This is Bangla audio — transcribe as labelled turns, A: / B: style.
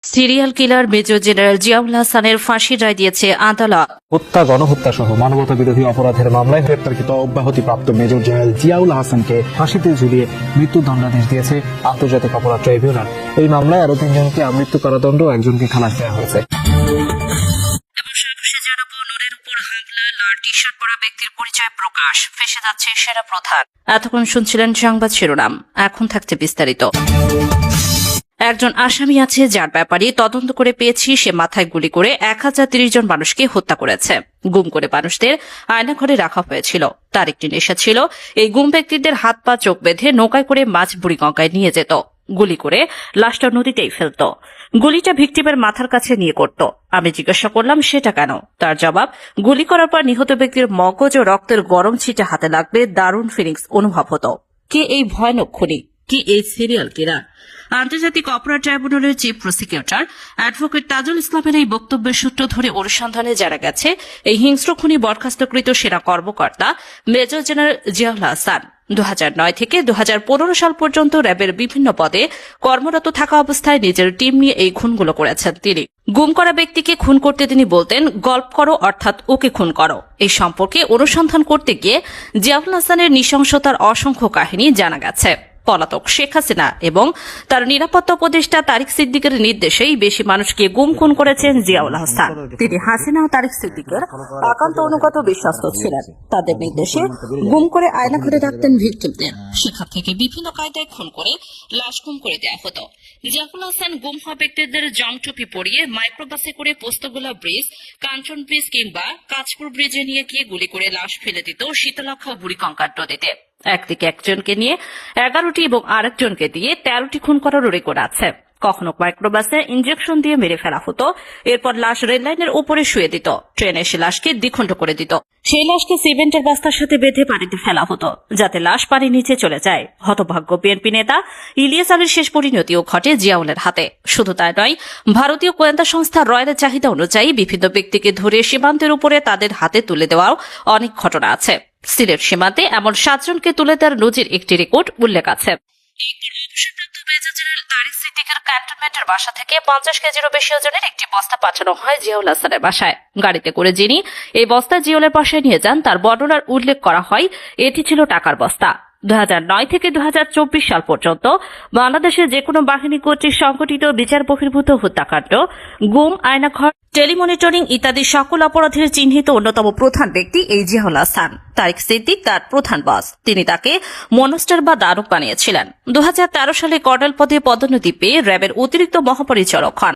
A: Serial killer major general Ziaul হাসানের ফাঁসির রায় দিয়েছে আদালত।
B: হত্যা, গণহত্যা সহ মানবতা বিরোধী অপরাধের মামলায় গ্রেপ্তারকৃত অব্যাহতিপ্রাপ্ত মেজর জেনারেল জিয়াউল হাসানকে ফাঁসিতে ঝুলিয়ে মৃত্যুদণ্ডাদেশ দিয়েছে আন্তর্জাতিক অপরাধ ট্রাইব্যুনাল। এই মামলায় আরো 3 জনকে আমৃত্যু কারাদণ্ড ও একজনকে খালাস দেওয়া হয়েছে।
A: টি-শার্ট পরা ব্যক্তির পরিচয় প্রকাশ, ফেঁসে যাচ্ছে সেরা প্রধান। এতক্ষণ শুনছিলেন সংবাদ শিরোনাম, এখন থাকছে বিস্তারিত। একজন আসামি আছে যার ব্যাপারে তদন্ত করে পেয়েছি সে মাথায় গুলি করে 1030 জন মানুষকে হত্যা করেছে। গুম করে মানুষদের আয়নাঘরে রাখা হয়েছিল। তার একটি নেশা ছিল এই গুম ব্যক্তিদের হাত পা চোখ বেঁধে নৌকায় করে মাছ বুড়িগঙ্গায় নিয়ে যেত, গুলি করে লাশটা নদীতেই ফেলত। গুলিটা ভিকটিমের মাথার কাছে নিয়ে করত। আমি জিজ্ঞাসা করলাম সেটা কেন। তার জবাব, গুলি করার পর নিহত ব্যক্তির মগজ ও রক্তের গরম ছিটে হাতে লাগবে দারুণ ফিলিংস অনুভব হতো। কে এই ভয়ানক খুনি, কি এই সিরিয়াল কিলার? আন্তর্জাতিক অপরাধ ট্রাইব্যুনালের চিফ প্রসিকিউটর অ্যাডভোকেট তাজুল ইসলামের এই বক্তব্যের সূত্র ধরে অনুসন্ধানে জানা গেছে এই হিংস্র খুনি বরখাস্তকৃত সেনা কর্মকর্তা মেজর জেনারেল জিয়াউল হাসান 2009 থেকে 2015 সাল পর্যন্ত র্যাবের বিভিন্ন পদে কর্মরত থাকা অবস্থায় নিজের টিম নিয়ে এই খুনগুলো করেছেন তিনি। গুম করা ব্যক্তিকে খুন করতে তিনি বলতেন গল্প করো, অর্থাৎ ওকে খুন করো। এই সম্পর্কে অনুসন্ধান করতে গিয়ে জিয়াউল হাসানের নৃশংসতার অসংখ্য কাহিনী জানা গেছে। পলাতক শেখ হাসিনা এবং তার নিরাপত্তা উপদেষ্টা তারিক সিদ্দিকের নির্দেশেই বেশি মানুষকে গুম খুন করেছেন জিয়াউল হাসান। তিনি হাসিনা ও তারিক সিদ্দিকের একান্ত অনুগত বিশ্বস্ত ছিলেন। তাদের নির্দেশে গুম করে আয়নাঘরে রাখতেন ভিকটিমদের। সেখান থেকে বিভিন্ন কায়দায় খুন করে লাশ গুম করে দেওয়া হতো। জিয়াউল হাসান গুম হওয়া ব্যক্তিদের জংটুপি পরিয়ে মাইক্রোবাসে করে পোস্তগোলা ব্রিজ, কাঞ্চন ব্রিজ কিংবা কাঁচপুর ব্রিজে নিয়ে গিয়ে গুলি করে লাশ ফেলে দিত শীতলক্ষা বুড়িগঙ্গার নদীতে। একদিকে একজনকে নিয়ে 11টি এবং আরেকজনকে দিয়ে 13টি খুন করার রেকর্ড আছে। কখনো মাইক্রোবাসে ইঞ্জেকশন দিয়ে মেরে ফেলা হতো, এরপর লাশ রেললাইনের উপরে শুয়ে দিত, ট্রেনে এসে লাশকে দ্বিখণ্ড করে দিত। সেই লাশকে সিমেন্টের বস্তার সাথে বেঁধে পানিতে ফেলা হতো যাতে লাশ পানির নিচে চলে যায়। হতভাগ্য বিএনপি নেতা ইলিয়াস আলীর শেষ পরিণতিও ঘটে জিয়াউলের হাতে। শুধু তাই নয়, ভারতীয় গোয়েন্দা সংস্থা রয়্যালের চাহিদা অনুযায়ী বিভিন্ন ব্যক্তিকে ধরে সীমান্তের উপরে তাদের হাতে তুলে দেওয়ার অনেক ঘটনা আছে। সিলেট সীমান্তে এমন 7 জনকে তুলে দেওয়ার নজির একটি রেকর্ড উল্লেখ আছে। তারিক সিদ্দিকের ক্যান্টনমেন্টের বাসা থেকে 50 কেজিরও বেশি ওজনের একটি বস্তা পাঠানো হয় জিয়াউল হাসানের বাসায়। গাড়িতে করে যিনি এই বস্তা জিয়াউলের বাসায় নিয়ে যান তার বর্ণনার উল্লেখ করা হয় এটি ছিল টাকার বস্তা। 2009 থেকে 2024 সাল পর্যন্ত বাংলাদেশের যে কোনো বাহিনী কর্তৃক সংগঠিত বিচার বহির্ভূত হত্যাকাণ্ড, গুম, আয়নাঘর, টেলিমনিটরিং ইত্যাদি সকল অপরাধের চিহ্নিত অন্যতম প্রধান ব্যক্তি এই জিয়াউল হাসান। তারিক সিদ্দিক তার প্রধান বস। তিনি তাকে মনস্টার বা দানব বানিয়েছিলেন। 2013 সালে কর্নেল পদে পদোন্নতি পেয়ে র্যাবের অতিরিক্ত মহাপরিচালক হন।